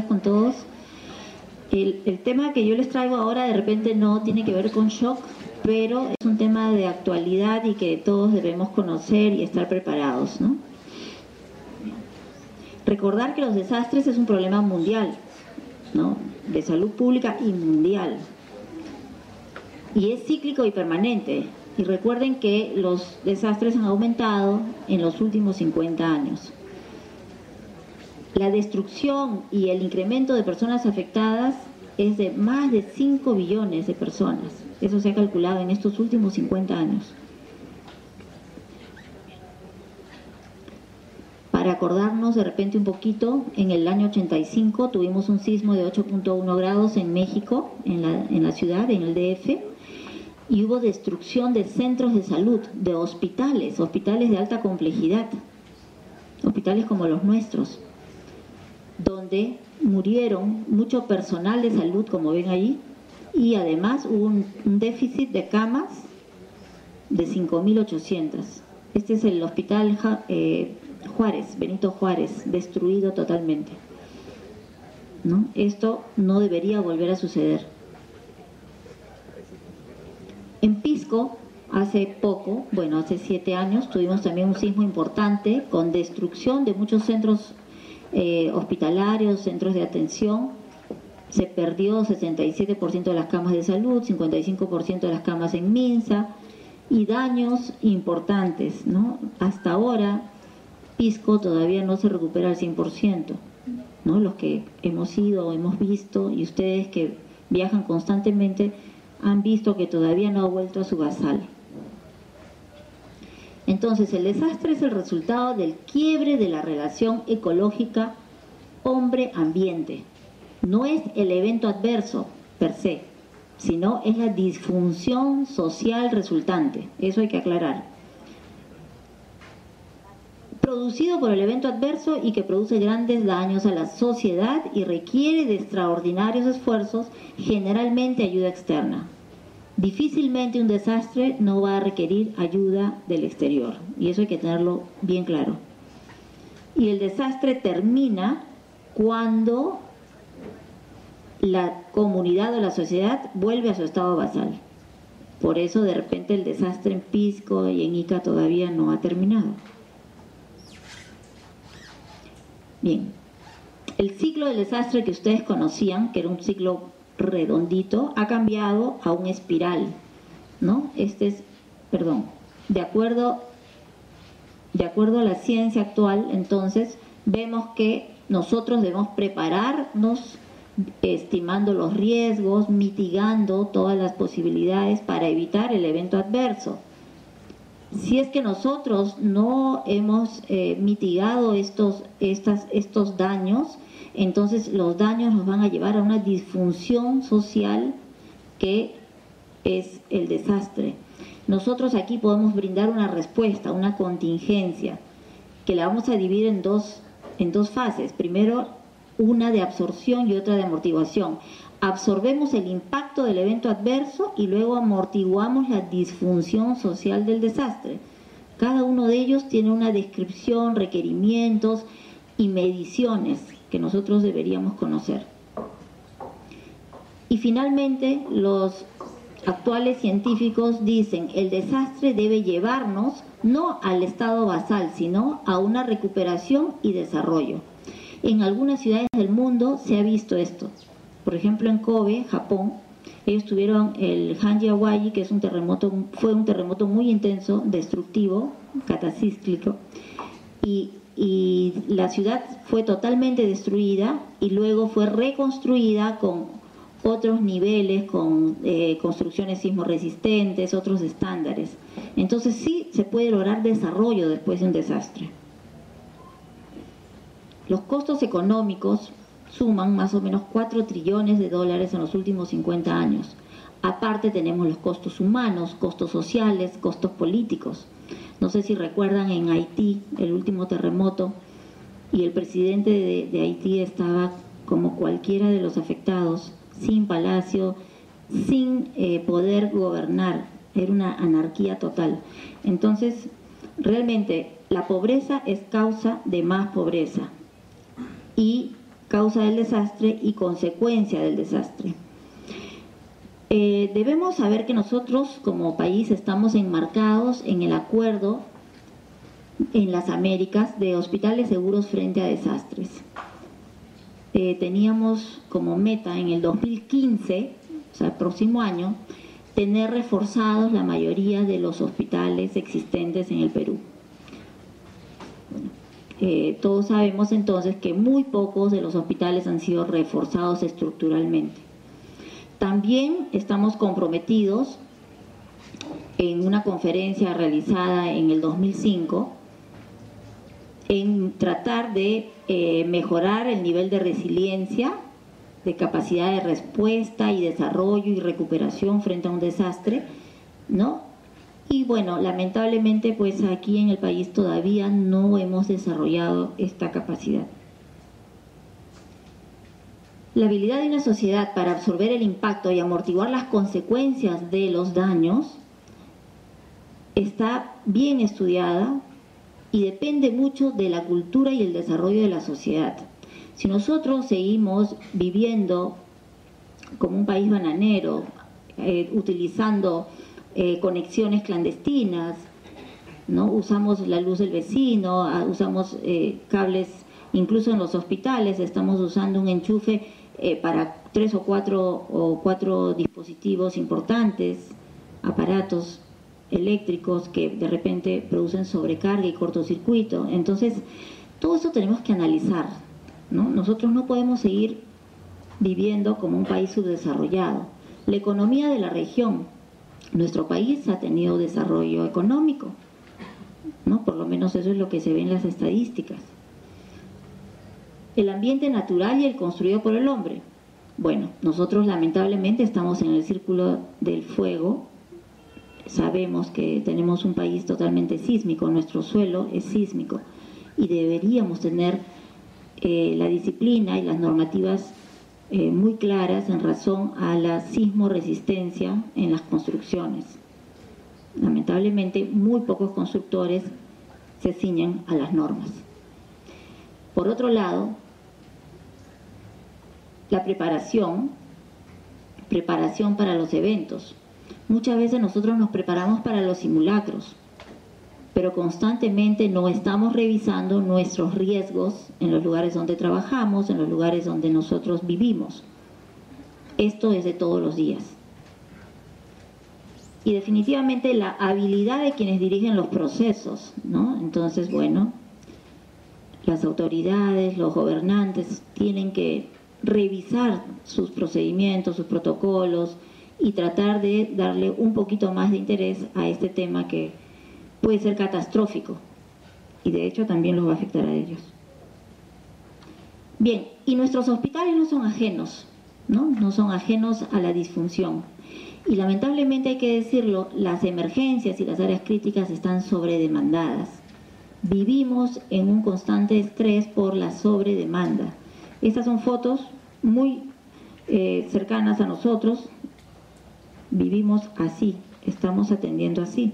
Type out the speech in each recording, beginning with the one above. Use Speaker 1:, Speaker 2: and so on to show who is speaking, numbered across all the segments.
Speaker 1: con todos. El tema que yo les traigo ahora de repente no tiene que ver con shock, pero es un tema de actualidad y que todos debemos conocer y estar preparados, ¿no? Recordar que los desastres es un problema mundial, ¿no? De salud pública y mundial. Y es cíclico y permanente. Y recuerden que los desastres han aumentado en los últimos 50 años. La destrucción y el incremento de personas afectadas es de más de 5 billones de personas. Eso se ha calculado en estos últimos 50 años. Para acordarnos de repente un poquito, en el año 85 tuvimos un sismo de 8.1 grados en México, en la ciudad, en el DF, y hubo destrucción de centros de salud, de hospitales de alta complejidad, hospitales como los nuestros, donde murieron mucho personal de salud, como ven ahí, y además hubo un déficit de camas de 5.800. Este es el hospital Juárez, Benito Juárez, destruido totalmente, ¿no? Esto no debería volver a suceder. En Pisco, hace poco, bueno, hace 7 años, tuvimos también un sismo importante con destrucción de muchos centros hospitalarios, centros de atención. Se perdió 67% de las camas de salud, 55% de las camas en Minsa, y daños importantes, ¿no? Hasta ahora, Pisco todavía no se recupera al 100%, ¿no? Los que hemos ido, hemos visto, y ustedes que viajan constantemente, han visto que todavía no ha vuelto a su basal. Entonces, el desastre es el resultado del quiebre de la relación ecológica hombre-ambiente. No es el evento adverso per se, sino es la disfunción social resultante. Eso hay que aclarar. Producido por el evento adverso y que produce grandes daños a la sociedad y requiere de extraordinarios esfuerzos, generalmente ayuda externa. Difícilmente un desastre no va a requerir ayuda del exterior, y eso hay que tenerlo bien claro. Y el desastre termina cuando la comunidad o la sociedad vuelve a su estado basal. Por eso de repente el desastre en Pisco y en Ica todavía no ha terminado. Bien, el ciclo del desastre que ustedes conocían, que era un ciclo redondito, ha cambiado a un espiral, ¿no? De acuerdo a la ciencia actual, entonces, vemos que nosotros debemos prepararnos, estimando los riesgos, mitigando todas las posibilidades para evitar el evento adverso. Si es que nosotros no hemos mitigado estos daños, entonces los daños nos van a llevar a una disfunción social que es el desastre. Nosotros aquí podemos brindar una respuesta, una contingencia, que la vamos a dividir en dos fases. Primero, una de absorción y otra de amortiguación. Absorbemos el impacto del evento adverso y luego amortiguamos la disfunción social del desastre. Cada uno de ellos tiene una descripción, requerimientos y mediciones que nosotros deberíamos conocer. Y finalmente, los actuales científicos dicen el desastre debe llevarnos no al estado basal, sino a una recuperación y desarrollo. En algunas ciudades del mundo se ha visto esto. Por ejemplo, en Kobe, Japón, ellos tuvieron el Hanji-Awaji, que fue un terremoto muy intenso, destructivo, catacíclico, y la ciudad fue totalmente destruida y luego fue reconstruida con otros niveles, con construcciones sismoresistentes, otros estándares. Entonces sí se puede lograr desarrollo después de un desastre. Los costos económicos suman más o menos 4 trillones de dólares en los últimos 50 años. Aparte tenemos los costos humanos, costos sociales, costos políticos. No sé si recuerdan en Haití, el último terremoto, y el presidente de Haití estaba como cualquiera de los afectados, sin palacio, sin poder gobernar. Era una anarquía total. Entonces, realmente la pobreza es causa de más pobreza. Y causa del desastre y consecuencia del desastre. Debemos saber que nosotros como país estamos enmarcados en el acuerdo en las Américas de hospitales seguros frente a desastres. Teníamos como meta en el 2015, o sea, el próximo año, tener reforzados la mayoría de los hospitales existentes en el Perú. Todos sabemos entonces que muy pocos de los hospitales han sido reforzados estructuralmente. También estamos comprometidos en una conferencia realizada en el 2005 en tratar de mejorar el nivel de resiliencia, de capacidad de respuesta y desarrollo y recuperación frente a un desastre, ¿no? Y bueno, lamentablemente pues aquí en el país todavía no hemos desarrollado esta capacidad. La habilidad de una sociedad para absorber el impacto y amortiguar las consecuencias de los daños está bien estudiada y depende mucho de la cultura y el desarrollo de la sociedad. Si nosotros seguimos viviendo como un país bananero, utilizando conexiones clandestinas, ¿no? Usamos la luz del vecino, usamos cables, incluso en los hospitales estamos usando un enchufe para 3 o 4 dispositivos importantes, aparatos eléctricos que de repente producen sobrecarga y cortocircuito. Entonces, todo eso tenemos que analizar, ¿no? Nosotros no podemos seguir viviendo como un país subdesarrollado. La economía de la región, nuestro país ha tenido desarrollo económico, ¿no? Por lo menos eso es lo que se ve en las estadísticas. El ambiente natural y el construido por el hombre. Bueno, nosotros lamentablemente estamos en el círculo del fuego. Sabemos que tenemos un país totalmente sísmico, nuestro suelo es sísmico y deberíamos tener la disciplina y las normativas muy claras en razón a la sismoresistencia en las construcciones. Lamentablemente muy pocos constructores se ciñen a las normas. Por otro lado, la preparación para los eventos. Muchas veces nosotros nos preparamos para los simulacros, pero constantemente no estamos revisando nuestros riesgos en los lugares donde trabajamos, en los lugares donde nosotros vivimos. Esto es de todos los días. Y definitivamente la habilidad de quienes dirigen los procesos, ¿no? Entonces, bueno, las autoridades, los gobernantes tienen que revisar sus procedimientos, sus protocolos y tratar de darle un poquito más de interés a este tema que puede ser catastrófico y de hecho también los va a afectar a ellos. Bien, y nuestros hospitales no son ajenos, ¿no? No son ajenos a la disfunción. Y lamentablemente hay que decirlo, las emergencias y las áreas críticas están sobredemandadas. Vivimos en un constante estrés por la sobredemanda. Estas son fotos muy cercanas a nosotros. Vivimos así, estamos atendiendo así.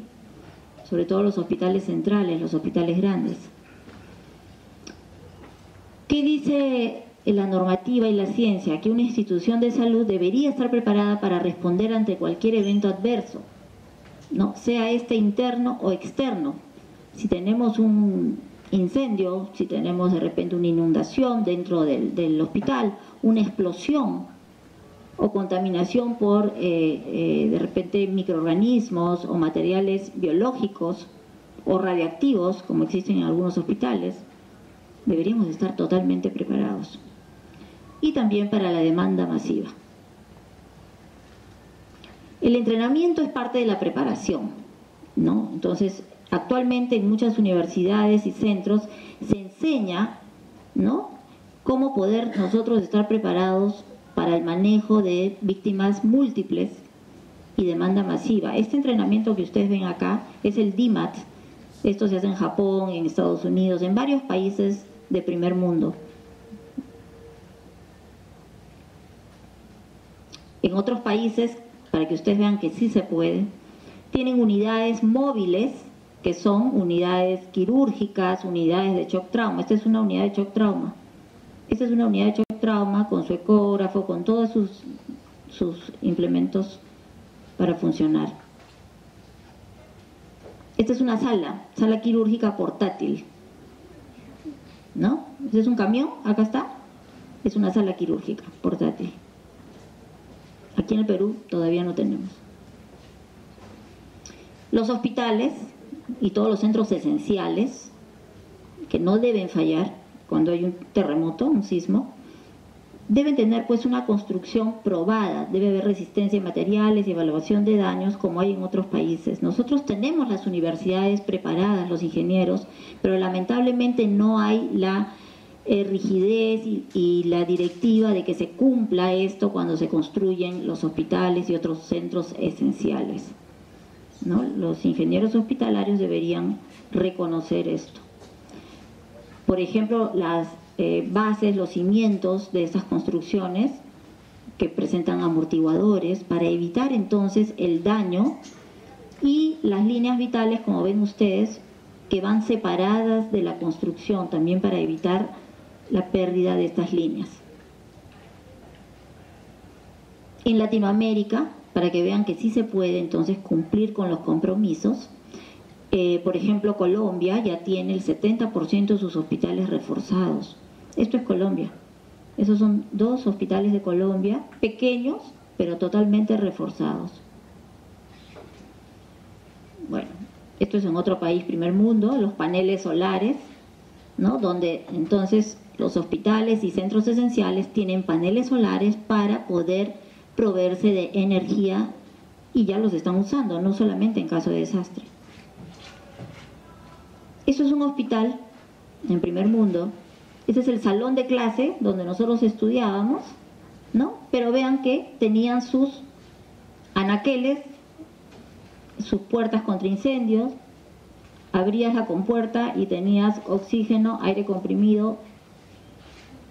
Speaker 1: Sobre todo los hospitales centrales, los hospitales grandes. ¿Qué dice la normativa y la ciencia? Que una institución de salud debería estar preparada para responder ante cualquier evento adverso, ¿no? Sea este interno o externo. Si tenemos un incendio, si tenemos de repente una inundación dentro del hospital, una explosión o contaminación por de repente microorganismos o materiales biológicos o radiactivos, como existen en algunos hospitales, deberíamos estar totalmente preparados. Y también para la demanda masiva. El entrenamiento es parte de la preparación, ¿no? Entonces, actualmente en muchas universidades y centros se enseña, ¿no?, cómo poder nosotros estar preparados para el manejo de víctimas múltiples y demanda masiva. Este entrenamiento que ustedes ven acá es el DMAT. Esto se hace en Japón, en Estados Unidos, en varios países de primer mundo. En otros países, para que ustedes vean que sí se puede, tienen unidades móviles, que son unidades quirúrgicas, unidades de shock trauma. Esta es una unidad de shock trauma. Esta es una unidad de shock trauma, con su ecógrafo, con todos sus implementos para funcionar. Esta es una sala quirúrgica portátil, ¿no? Este es un camión, acá está, es una sala quirúrgica portátil. Aquí en el Perú todavía no tenemos. Los hospitales y todos los centros esenciales, que no deben fallar cuando hay un terremoto, un sismo, deben tener pues una construcción probada, debe haber resistencia en materiales y evaluación de daños como hay en otros países. Nosotros tenemos las universidades preparadas, los ingenieros, pero lamentablemente no hay la rigidez y la directiva de que se cumpla esto cuando se construyen los hospitales y otros centros esenciales, ¿no? Los ingenieros hospitalarios deberían reconocer esto. Por ejemplo, las bases, los cimientos de estas construcciones que presentan amortiguadores para evitar entonces el daño, y las líneas vitales, como ven ustedes, que van separadas de la construcción también para evitar la pérdida de estas líneas. En Latinoamérica, para que vean que sí se puede entonces cumplir con los compromisos, por ejemplo, Colombia ya tiene el 70% de sus hospitales reforzados. Esto es Colombia. Esos son 2 hospitales de Colombia, pequeños, pero totalmente reforzados. Bueno, esto es en otro país, primer mundo, los paneles solares, ¿no? Donde entonces los hospitales y centros esenciales tienen paneles solares para poder proveerse de energía, y ya los están usando, no solamente en caso de desastre. Eso es un hospital en primer mundo. Este es el salón de clase donde nosotros estudiábamos, ¿no? Pero vean que tenían sus anaqueles, sus puertas contra incendios, abrías la compuerta y tenías oxígeno, aire comprimido,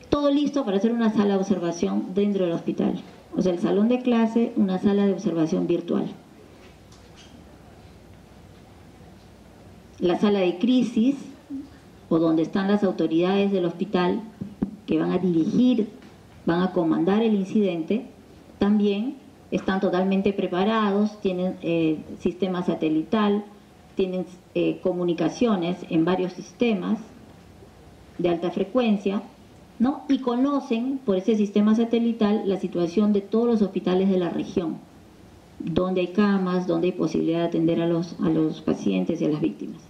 Speaker 1: todo listo para hacer una sala de observación dentro del hospital. O sea, el salón de clase, una sala de observación virtual. La sala de crisis, o donde están las autoridades del hospital que van a dirigir, van a comandar el incidente, también están totalmente preparados, tienen sistema satelital, tienen comunicaciones en varios sistemas de alta frecuencia, ¿no? Y conocen por ese sistema satelital la situación de todos los hospitales de la región, donde hay camas, donde hay posibilidad de atender a los pacientes y a las víctimas.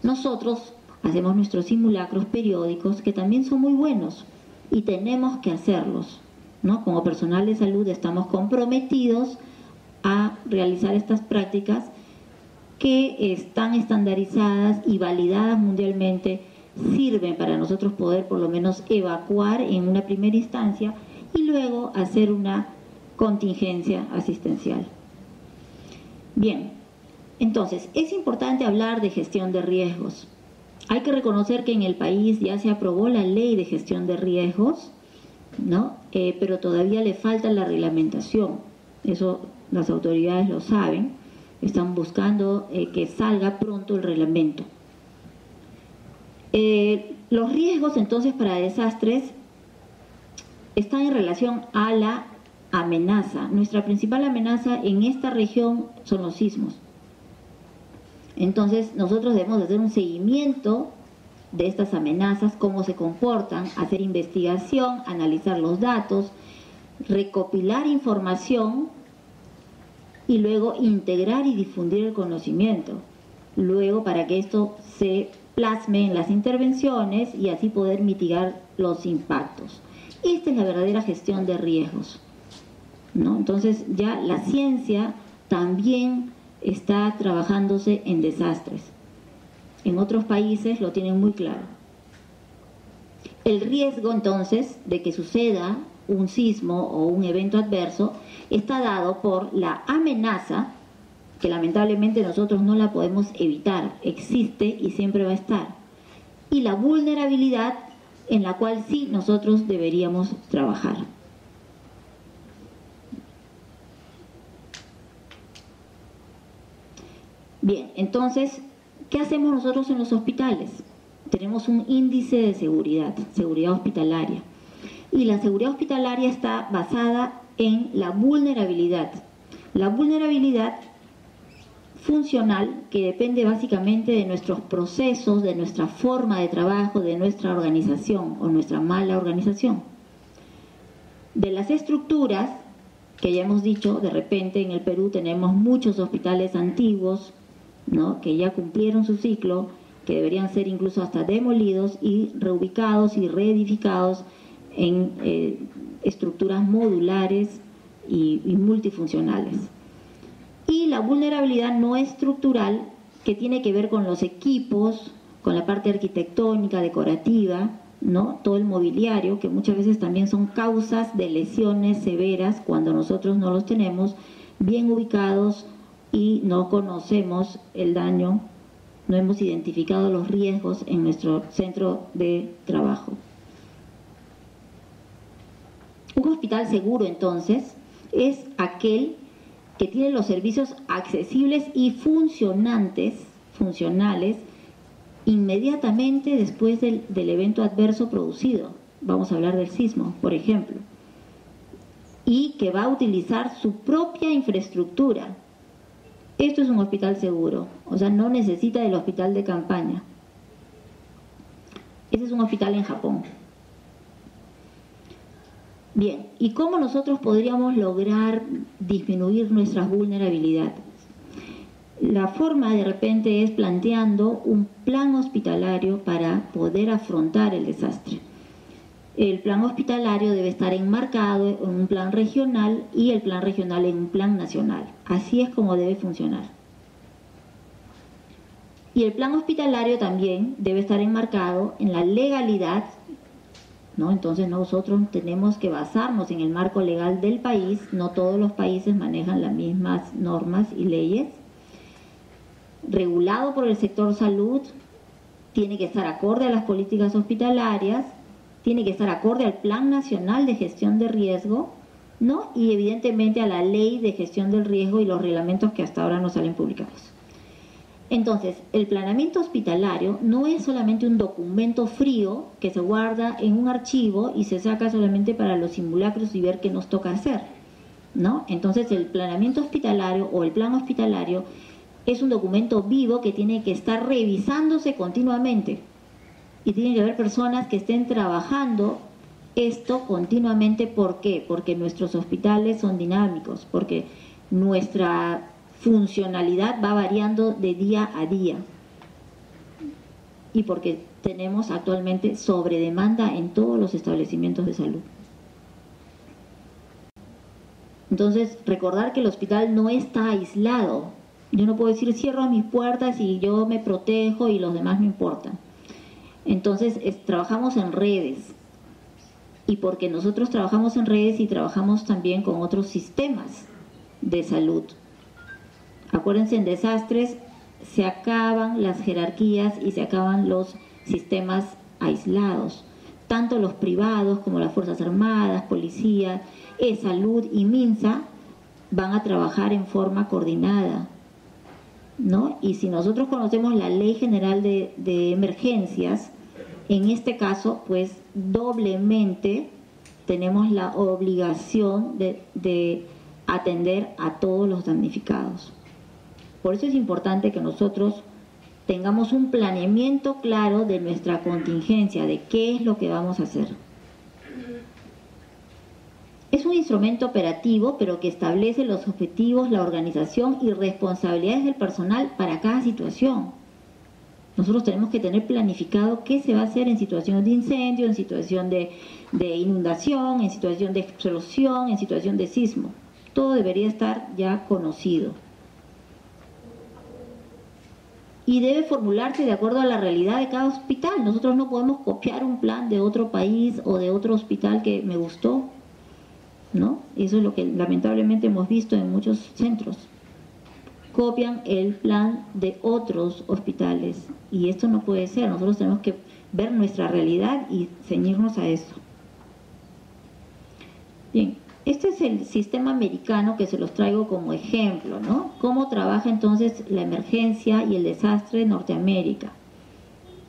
Speaker 1: Nosotros hacemos nuestros simulacros periódicos, que también son muy buenos y tenemos que hacerlos, ¿no? Como personal de salud estamos comprometidos a realizar estas prácticas que están estandarizadas y validadas mundialmente, sirven para nosotros poder por lo menos evacuar en una primera instancia y luego hacer una contingencia asistencial. Bien, entonces es importante hablar de gestión de riesgos. Hay que reconocer que en el país ya se aprobó la ley de gestión de riesgos, ¿no? Pero todavía le falta la reglamentación. Eso las autoridades lo saben, están buscando que salga pronto el reglamento. Los riesgos entonces para desastres están en relación a la amenaza. Nuestra principal amenaza en esta región son los sismos. Entonces nosotros debemos hacer un seguimiento de estas amenazas, cómo se comportan, hacer investigación, analizar los datos, recopilar información y luego integrar y difundir el conocimiento. Luego, para que esto se plasme en las intervenciones y así poder mitigar los impactos. Esta es la verdadera gestión de riesgos, ¿no? Entonces ya la ciencia también está trabajándose en desastres. En otros países lo tienen muy claro. El riesgo entonces de que suceda un sismo o un evento adverso está dado por la amenaza, que lamentablemente nosotros no la podemos evitar, existe y siempre va a estar, y la vulnerabilidad en la cual sí nosotros deberíamos trabajar. Bien, entonces, ¿qué hacemos nosotros en los hospitales? Tenemos un índice de seguridad hospitalaria. Y la seguridad hospitalaria está basada en la vulnerabilidad. La vulnerabilidad funcional, que depende básicamente de nuestros procesos, de nuestra forma de trabajo, de nuestra organización o nuestra mala organización. De las estructuras, que ya hemos dicho, de repente en el Perú tenemos muchos hospitales antiguos, ¿no?, que ya cumplieron su ciclo, que deberían ser incluso hasta demolidos y reubicados y reedificados en estructuras modulares y multifuncionales. Y la vulnerabilidad no estructural, que tiene que ver con los equipos, con la parte arquitectónica, decorativa, ¿no?, todo el mobiliario, que muchas veces también son causas de lesiones severas cuando nosotros no los tenemos bien ubicados y no conocemos el daño, no hemos identificado los riesgos en nuestro centro de trabajo. Un hospital seguro, entonces, es aquel que tiene los servicios accesibles y funcionales inmediatamente después del evento adverso producido. Vamos a hablar del sismo, por ejemplo. Y que va a utilizar su propia infraestructura. Esto es un hospital seguro, o sea, no necesita del hospital de campaña. Ese es un hospital en Japón. Bien, ¿y cómo nosotros podríamos lograr disminuir nuestras vulnerabilidades? La forma de repente es planteando un plan hospitalario para poder afrontar el desastre. El plan hospitalario debe estar enmarcado en un plan regional y el plan regional en un plan nacional. Así es como debe funcionar. Y el plan hospitalario también debe estar enmarcado en la legalidad, ¿no? Entonces nosotros tenemos que basarnos en el marco legal del país. No todos los países manejan las mismas normas y leyes. Regulado por el sector salud, tiene que estar acorde a las políticas hospitalarias, tiene que estar acorde al Plan Nacional de Gestión de Riesgo, ¿no?, y evidentemente a la Ley de Gestión del Riesgo y los reglamentos que hasta ahora no salen publicados. Entonces, el planeamiento hospitalario no es solamente un documento frío que se guarda en un archivo y se saca solamente para los simulacros y ver qué nos toca hacer, ¿no? Entonces, el planeamiento hospitalario o el plan hospitalario es un documento vivo que tiene que estar revisándose continuamente. Y tiene que haber personas que estén trabajando esto continuamente. ¿Por qué? Porque nuestros hospitales son dinámicos, porque nuestra funcionalidad va variando de día a día y porque tenemos actualmente sobredemanda en todos los establecimientos de salud. Entonces, recordar que el hospital no está aislado. Yo no puedo decir cierro mis puertas y yo me protejo y los demás me importan. Entonces, trabajamos en redes. Y porque nosotros trabajamos en redes y trabajamos también con otros sistemas de salud. Acuérdense, en desastres se acaban las jerarquías y se acaban los sistemas aislados. Tanto los privados como las Fuerzas Armadas, Policía, Salud y MINSA van a trabajar en forma coordinada, ¿no? Y si nosotros conocemos la Ley General de Emergencias, en este caso, pues doblemente tenemos la obligación de atender a todos los damnificados. Por eso es importante que nosotros tengamos un planeamiento claro de nuestra contingencia, de qué es lo que vamos a hacer. Es un instrumento operativo, pero que establece los objetivos, la organización y responsabilidades del personal para cada situación. Nosotros tenemos que tener planificado qué se va a hacer en situación de incendio, en situación de inundación, en situación de explosión, en situación de sismo. Todo debería estar ya conocido. Y debe formularse de acuerdo a la realidad de cada hospital. Nosotros no podemos copiar un plan de otro país o de otro hospital que me gustó, ¿no? Eso es lo que lamentablemente hemos visto en muchos centros. Copian el plan de otros hospitales y esto no puede ser. Nosotros tenemos que ver nuestra realidad y ceñirnos a eso. Bien, este es el sistema americano que se los traigo como ejemplo, ¿no? Cómo trabaja entonces la emergencia y el desastre en Norteamérica.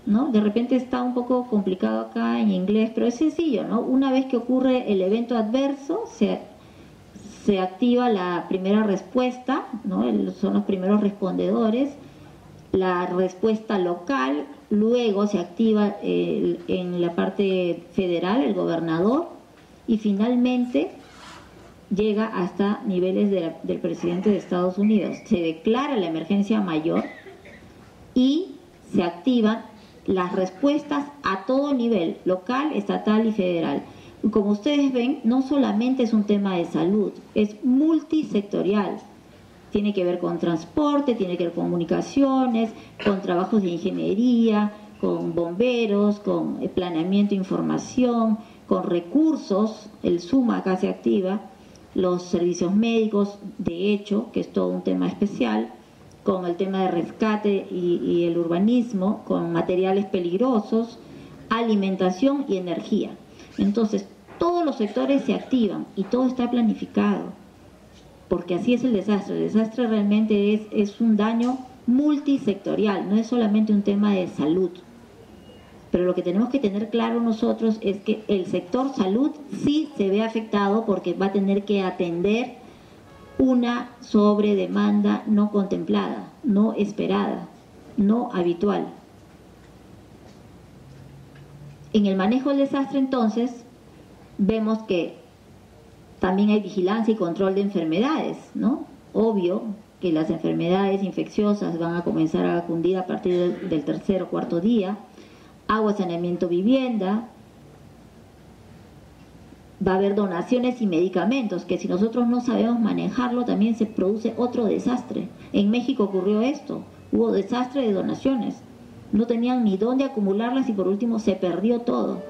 Speaker 1: ¿no? De repente está un poco complicado acá en inglés, pero es sencillo, ¿no? Una vez que ocurre el evento adverso, se activa la primera respuesta, ¿no? Son los primeros respondedores, la respuesta local, luego se activa en la parte federal el gobernador y finalmente llega hasta niveles del presidente de Estados Unidos. Se declara la emergencia mayor y se activan las respuestas a todo nivel, local, estatal y federal. Como ustedes ven, no solamente es un tema de salud, es multisectorial. Tiene que ver con transporte, tiene que ver con comunicaciones, con trabajos de ingeniería, con bomberos, con planeamiento de información, con recursos, el SUMA acá se activa, los servicios médicos, de hecho, que es todo un tema especial, con el tema de rescate y el urbanismo, con materiales peligrosos, alimentación y energía. Entonces, todos los sectores se activan y todo está planificado, porque así es el desastre. El desastre realmente es un daño multisectorial, no es solamente un tema de salud. Pero lo que tenemos que tener claro nosotros es que el sector salud sí se ve afectado porque va a tener que atender una sobredemanda no contemplada, no esperada, no habitual. En el manejo del desastre, entonces, vemos que también hay vigilancia y control de enfermedades, ¿no? Obvio que las enfermedades infecciosas van a comenzar a cundir a partir del tercer o cuarto día. Agua, saneamiento, vivienda. Va a haber donaciones y medicamentos, que si nosotros no sabemos manejarlo, también se produce otro desastre. En México ocurrió esto, hubo desastre de donaciones. No tenían ni dónde acumularlas y por último se perdió todo.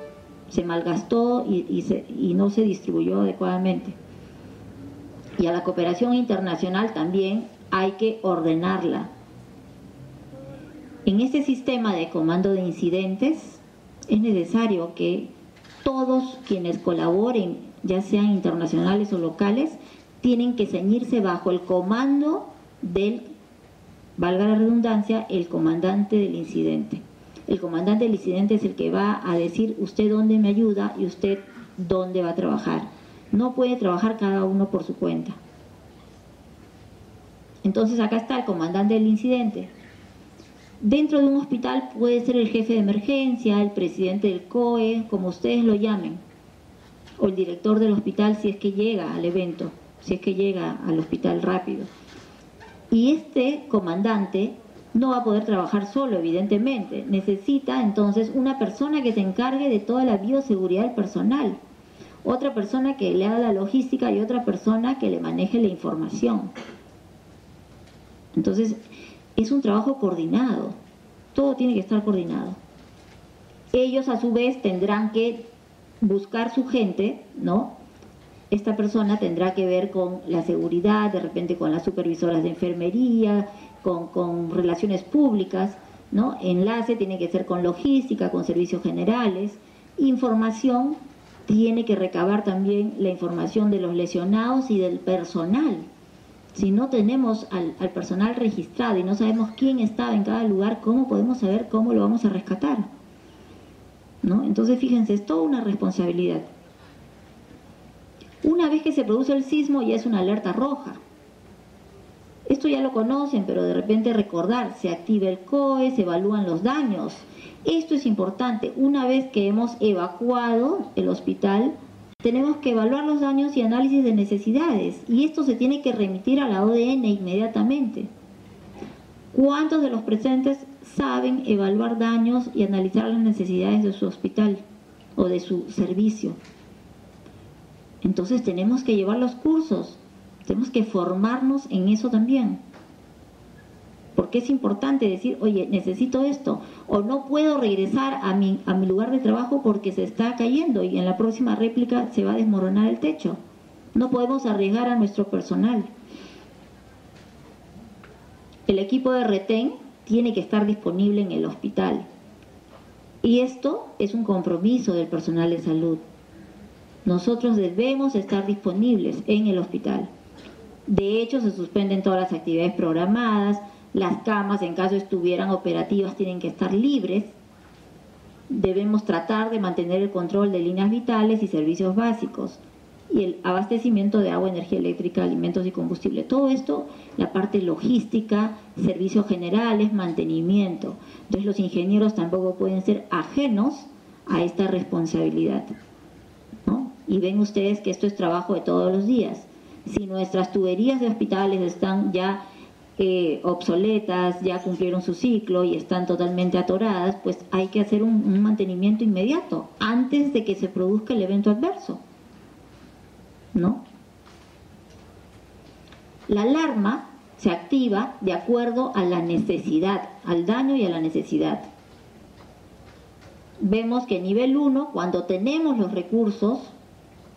Speaker 1: Se malgastó y no se distribuyó adecuadamente. Y a la cooperación internacional también hay que ordenarla. En este sistema de comando de incidentes es necesario que todos quienes colaboren, ya sean internacionales o locales, tienen que ceñirse bajo el comando del, valga la redundancia, el comandante del incidente. El comandante del incidente es el que va a decir usted dónde me ayuda y usted dónde va a trabajar. No puede trabajar cada uno por su cuenta. Entonces acá está el comandante del incidente. Dentro de un hospital puede ser el jefe de emergencia, el presidente del COE, como ustedes lo llamen, o el director del hospital si es que llega al evento, si es que llega al hospital rápido. Y este comandante no va a poder trabajar solo, evidentemente. Necesita entonces una persona que se encargue de toda la bioseguridad del personal, otra persona que le haga la logística y otra persona que le maneje la información. Entonces, es un trabajo coordinado, todo tiene que estar coordinado. Ellos a su vez tendrán que buscar su gente, ¿no? Esta persona tendrá que ver con la seguridad, de repente con las supervisoras de enfermería, con relaciones públicas, ¿no? Enlace tiene que ser con logística, con servicios generales. Información tiene que recabar también la información de los lesionados y del personal. Si no tenemos al personal registrado y no sabemos quién estaba en cada lugar, ¿cómo podemos saber cómo lo vamos a rescatar? ¿No? Entonces, fíjense, es toda una responsabilidad. Una vez que se produce el sismo, ya es una alerta roja. Esto ya lo conocen, pero de repente recordar, se activa el COE, se evalúan los daños. Esto es importante. Una vez que hemos evacuado el hospital, tenemos que evaluar los daños y análisis de necesidades, y esto se tiene que remitir a la ODN inmediatamente. ¿Cuántos de los presentes saben evaluar daños y analizar las necesidades de su hospital o de su servicio? Entonces tenemos que llevar los cursos, tenemos que formarnos en eso también. Porque es importante decir, oye, necesito esto, o no puedo regresar a mi lugar de trabajo porque se está cayendo y en la próxima réplica se va a desmoronar el techo. No podemos arriesgar a nuestro personal. El equipo de retén tiene que estar disponible en el hospital. Y esto es un compromiso del personal de salud. Nosotros debemos estar disponibles en el hospital. De hecho, se suspenden todas las actividades programadas. Las camas, en caso estuvieran operativas, tienen que estar libres, Debemos tratar de mantener el control de líneas vitales y servicios básicos y el abastecimiento de agua, energía eléctrica, alimentos y combustible. Todo esto, la parte logística, servicios generales, mantenimiento. Entonces los ingenieros tampoco pueden ser ajenos a esta responsabilidad, ¿no? Y ven ustedes que esto es trabajo de todos los días. Si nuestras tuberías de hospitales están ya obsoletas, ya cumplieron su ciclo y están totalmente atoradas, pues hay que hacer un mantenimiento inmediato antes de que se produzca el evento adverso, ¿no? La alarma se activa de acuerdo a la necesidad, al daño y a la necesidad. Vemos que nivel 1, cuando tenemos los recursos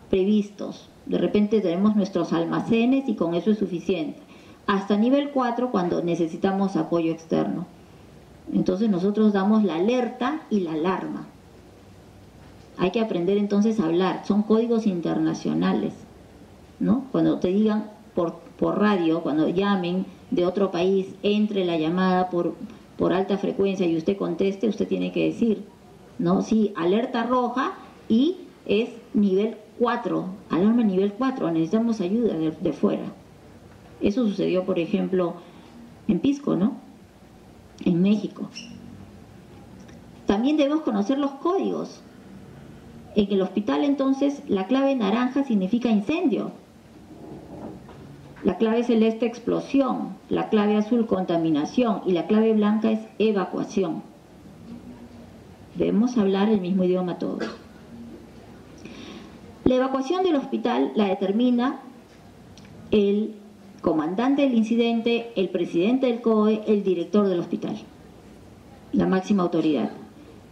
Speaker 1: previstos, de repente tenemos nuestros almacenes y con eso es suficiente. Hasta nivel 4 cuando necesitamos apoyo externo. Entonces nosotros damos la alerta y la alarma. Hay que aprender entonces a hablar, son códigos internacionales, ¿no? Cuando te digan por radio, cuando llamen de otro país, entre la llamada por alta frecuencia y usted conteste, usted tiene que decir, ¿no? Sí, alerta roja y es nivel 4, alarma nivel 4, necesitamos ayuda de fuera. Eso sucedió, por ejemplo, en Pisco, ¿no? En México. También debemos conocer los códigos. En el hospital, entonces, la clave naranja significa incendio. La clave celeste, explosión. La clave azul, contaminación. Y la clave blanca es evacuación. Debemos hablar el mismo idioma todos. La evacuación del hospital la determina el comandante del incidente, el presidente del COE, el director del hospital, la máxima autoridad.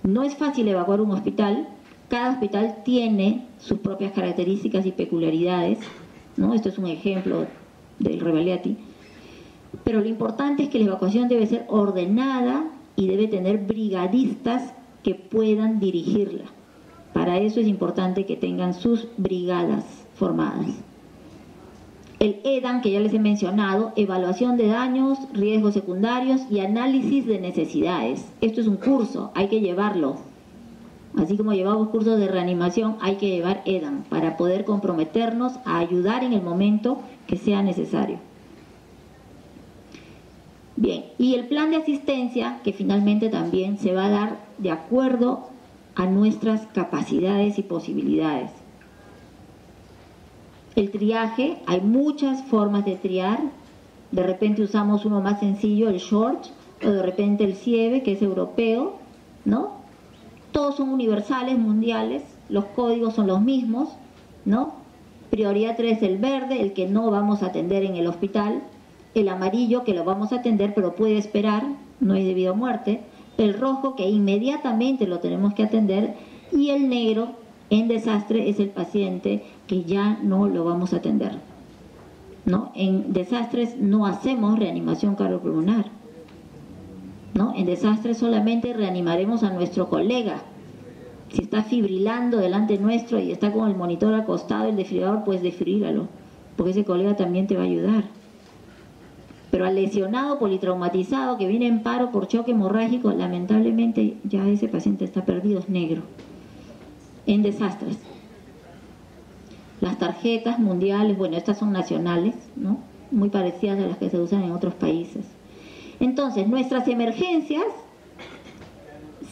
Speaker 1: No es fácil evacuar un hospital, cada hospital tiene sus propias características y peculiaridades, ¿no? Esto es un ejemplo del Revaliati, pero lo importante es que la evacuación debe ser ordenada y debe tener brigadistas que puedan dirigirla. Para eso es importante que tengan sus brigadas formadas. El EDAN, que ya les he mencionado, evaluación de daños, riesgos secundarios y análisis de necesidades. Esto es un curso, hay que llevarlo. Así como llevamos cursos de reanimación, hay que llevar EDAN para poder comprometernos a ayudar en el momento que sea necesario. Bien, y el plan de asistencia, que finalmente también se va a dar de acuerdo a nuestras capacidades y posibilidades. El triaje, hay muchas formas de triar, de repente usamos uno más sencillo, el SHORT, o de repente el CIEVE, que es europeo, ¿no? Todos son universales, mundiales, los códigos son los mismos, ¿no? Prioridad 3, el verde, el que no vamos a atender en el hospital, el amarillo, que lo vamos a atender pero puede esperar, no es debido a muerte, el rojo, que inmediatamente lo tenemos que atender, y el negro, en desastre, es el paciente que ya no lo vamos a atender, ¿no? En desastres no hacemos reanimación cardiopulmonar, ¿no? En desastres solamente reanimaremos a nuestro colega. Si está fibrilando delante nuestro y está con el monitor acostado, el desfibrilador, pues desfibrílalo, porque ese colega también te va a ayudar. Pero al lesionado politraumatizado que viene en paro por choque hemorrágico, lamentablemente ya ese paciente está perdido, es negro. En desastres. Las tarjetas mundiales, bueno, estas son nacionales, ¿no? Muy parecidas a las que se usan en otros países. Entonces, nuestras emergencias,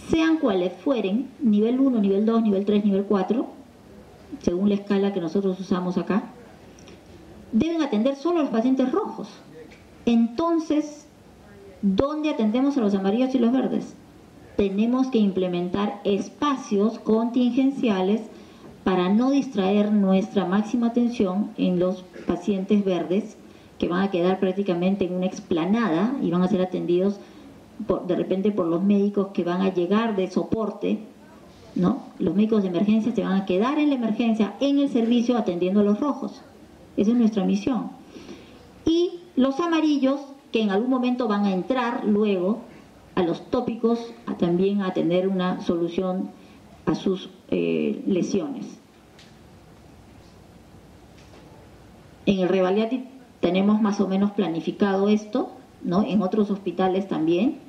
Speaker 1: sean cuales fueren, nivel 1, nivel 2, nivel 3, nivel 4, según la escala que nosotros usamos acá, deben atender solo a los pacientes rojos. Entonces, ¿dónde atendemos a los amarillos y los verdes? Tenemos que implementar espacios contingenciales para no distraer nuestra máxima atención en los pacientes verdes, que van a quedar prácticamente en una explanada y van a ser atendidos de repente por los médicos que van a llegar de soporte, ¿no? Los médicos de emergencia se van a quedar en la emergencia, en el servicio, atendiendo a los rojos. Esa es nuestra misión. Y los amarillos, que en algún momento van a entrar luego a los tópicos, también a tener una solución a sus lesiones. En el Revaliati tenemos más o menos planificado esto, ¿no? En otros hospitales también,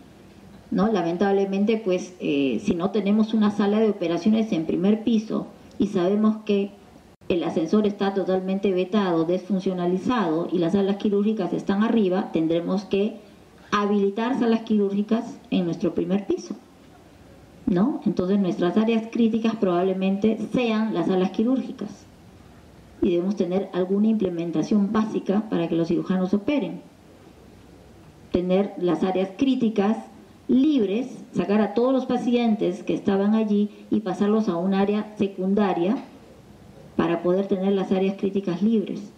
Speaker 1: ¿no? Lamentablemente, pues, si no tenemos una sala de operaciones en primer piso y sabemos que el ascensor está totalmente vetado, desfuncionalizado y las salas quirúrgicas están arriba, tendremos que habilitar salas quirúrgicas en nuestro primer piso, ¿no? Entonces nuestras áreas críticas probablemente sean las salas quirúrgicas y debemos tener alguna implementación básica para que los cirujanos operen. Tener las áreas críticas libres, sacar a todos los pacientes que estaban allí y pasarlos a un área secundaria para poder tener las áreas críticas libres.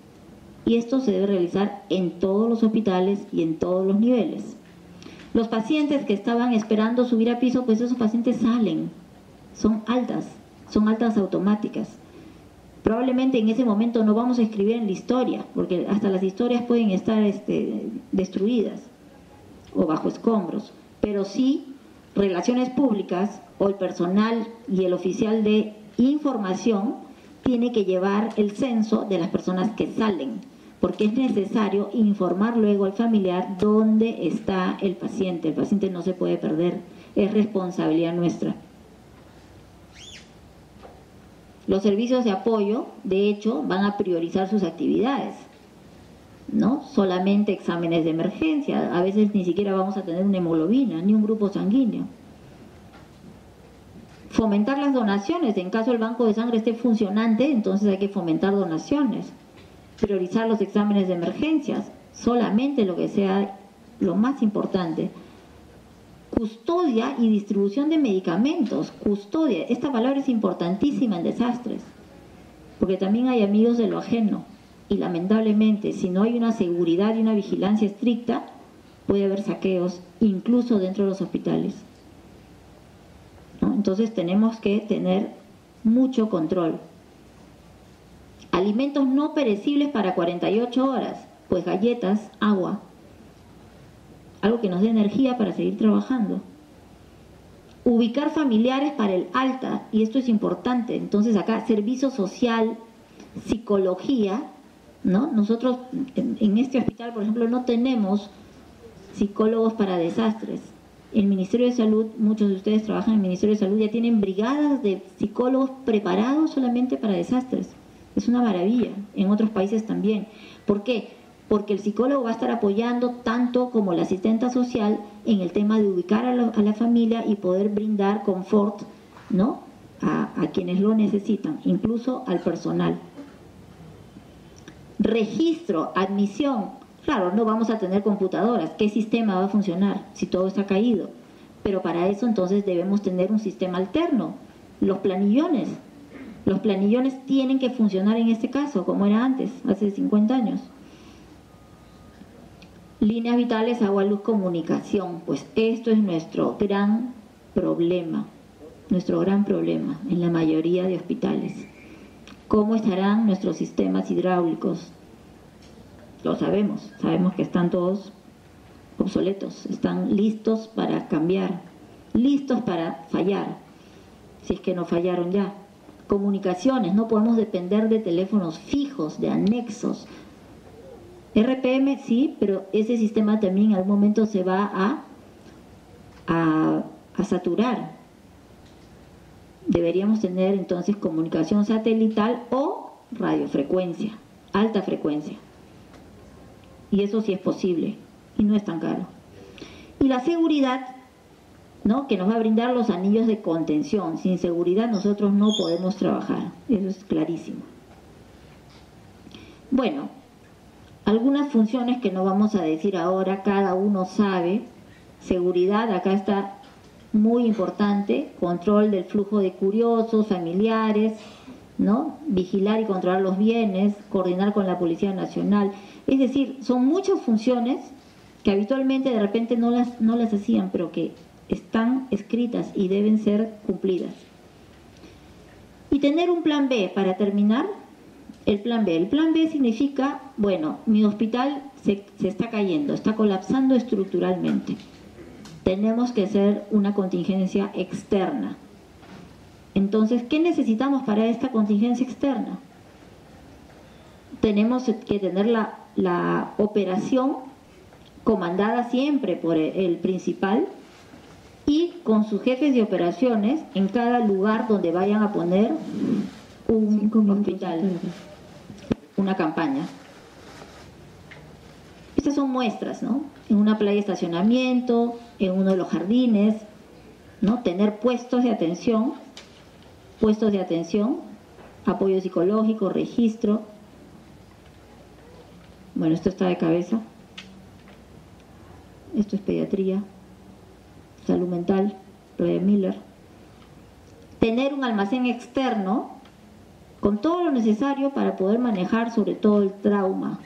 Speaker 1: Y esto se debe realizar en todos los hospitales y en todos los niveles. Los pacientes que estaban esperando subir a piso, pues esos pacientes salen, son altas automáticas. Probablemente en ese momento no vamos a escribir en la historia, porque hasta las historias pueden estar destruidas o bajo escombros, pero sí relaciones públicas o el personal y el oficial de información tiene que llevar el censo de las personas que salen, porque es necesario informar luego al familiar dónde está el paciente. El paciente no se puede perder, es responsabilidad nuestra. Los servicios de apoyo, de hecho, van a priorizar sus actividades, ¿no? Solamente exámenes de emergencia, a veces ni siquiera vamos a tener una hemoglobina, ni un grupo sanguíneo. Fomentar las donaciones, en caso el banco de sangre esté funcionante, entonces hay que fomentar donaciones. Priorizar los exámenes de emergencias, solamente lo que sea lo más importante. Custodia y distribución de medicamentos. Custodia, esta palabra es importantísima en desastres, porque también hay amigos de lo ajeno. Y lamentablemente, si no hay una seguridad y una vigilancia estricta, puede haber saqueos, incluso dentro de los hospitales, ¿no? Entonces tenemos que tener mucho control. Alimentos no perecibles para 48 horas, pues galletas, agua, algo que nos dé energía para seguir trabajando. Ubicar familiares para el alta, y esto es importante. Entonces acá servicio social, psicología, ¿no? Nosotros en este hospital, por ejemplo, no tenemos psicólogos para desastres. El Ministerio de Salud, muchos de ustedes trabajan en el Ministerio de Salud, ya tienen brigadas de psicólogos preparados solamente para desastres. Es una maravilla, en otros países también. ¿Por qué? Porque el psicólogo va a estar apoyando tanto como la asistenta social en el tema de ubicar a la familia y poder brindar confort, ¿no? a quienes lo necesitan, incluso al personal. Registro, admisión. Claro, no vamos a tener computadoras. ¿Qué sistema va a funcionar si todo está caído? Pero para eso entonces debemos tener un sistema alterno. Los planillones. Los planillones tienen que funcionar en este caso, como era antes, hace 50 años. Líneas vitales, agua, luz, comunicación. Pues esto es nuestro gran problema en la mayoría de hospitales. ¿Cómo estarán nuestros sistemas hidráulicos? Lo sabemos que están todos obsoletos, están listos para cambiar, listos para fallar, si es que no fallaron ya. Comunicaciones, no podemos depender de teléfonos fijos, de anexos. RPM sí, pero ese sistema también en algún momento se va a saturar. Deberíamos tener entonces comunicación satelital o radiofrecuencia, alta frecuencia. Y eso sí es posible y no es tan caro. Y la seguridad, ¿no?, que nos va a brindar los anillos de contención. Sin seguridad nosotros no podemos trabajar, eso es clarísimo. Bueno, algunas funciones que no vamos a decir ahora, cada uno sabe. Seguridad, acá está muy importante, control del flujo de curiosos, familiares, ¿no? Vigilar y controlar los bienes, coordinar con la Policía Nacional. Es decir, son muchas funciones que habitualmente de repente no las hacían, pero que están escritas y deben ser cumplidas. Y tener un plan B, para terminar, el plan B. El plan B significa, bueno, mi hospital se está cayendo, está colapsando estructuralmente. Tenemos que hacer una contingencia externa. Entonces, ¿qué necesitamos para esta contingencia externa? Tenemos que tener la operación comandada siempre por el principal, y con sus jefes de operaciones en cada lugar donde vayan a poner un hospital, una campaña. Estas son muestras, ¿no? En una playa de estacionamiento, en uno de los jardines, ¿no? Tener puestos de atención, apoyo psicológico, registro. Bueno, esto está de cabeza. Esto es pediatría, salud mental, Roger Miller. Tener un almacén externo con todo lo necesario para poder manejar sobre todo el trauma.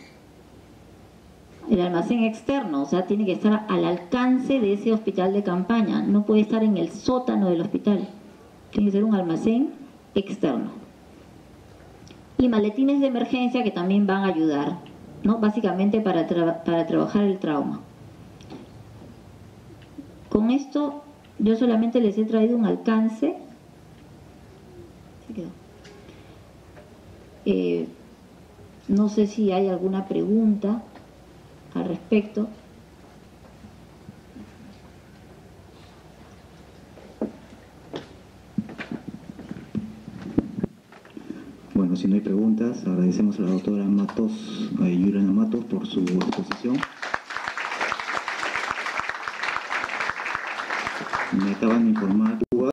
Speaker 1: El almacén externo, o sea, tiene que estar al alcance de ese hospital de campaña, no puede estar en el sótano del hospital, tiene que ser un almacén externo. Y maletines de emergencia que también van a ayudar, ¿no? Básicamente para trabajar el trauma. Con esto yo solamente les he traído un alcance. Se quedó. No sé si hay alguna pregunta al respecto.
Speaker 2: Bueno, si no hay preguntas, agradecemos a la doctora Matos, a Juliana Matos, por su exposición. Me acaban de informar